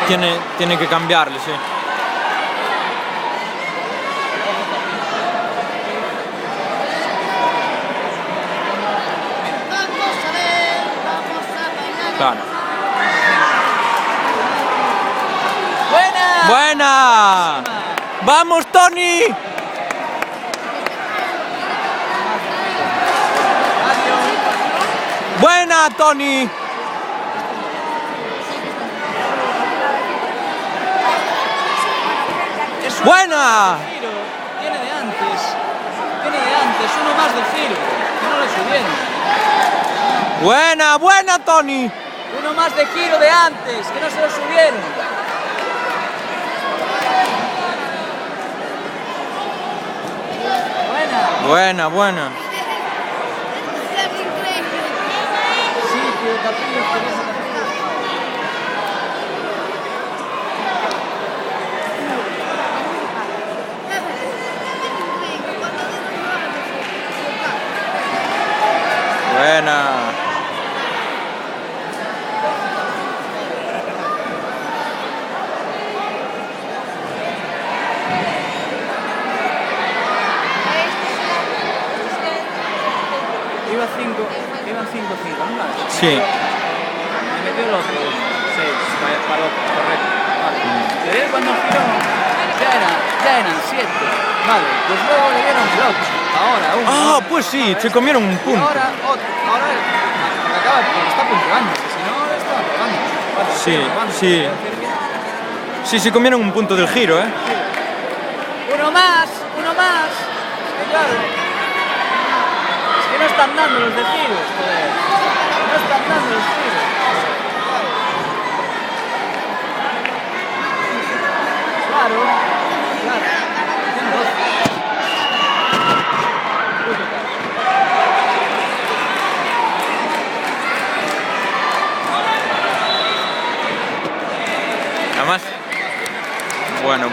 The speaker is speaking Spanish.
Tiene que cambiarle, sí. Claro. ¡Buena! ¡Buena! ¡Vamos, Tony! ¡Buena, Tony! ¡Buena! Tiene de antes, uno más de giro, que no le subieron. ¡Buena, buena, Tony! Uno más de giro de antes, que no se lo subieron. Buena. Buena, buena. Sí, que Caprillo quería. Buena. Iban 5-5, ¿no? Sí. Me metió el otro, 6, para otro, correcto. Vale. Pero él cuando giró, ya eran 7. Vale, pues luego le dieron el 8. Ahora, uno. Ah, pues sí, se comieron un Y punto. ahora otro. Ahora acaba, está puntuando, que si no, está probando. Vale, Sí, probando, sí. quiero decir que- Sí, se comieron un punto del giro, ¿eh? Uno más. Que claro. Es que no están dando los de giros, joder. No están dando los giros. Claro. Son 12. Nada más. Bueno.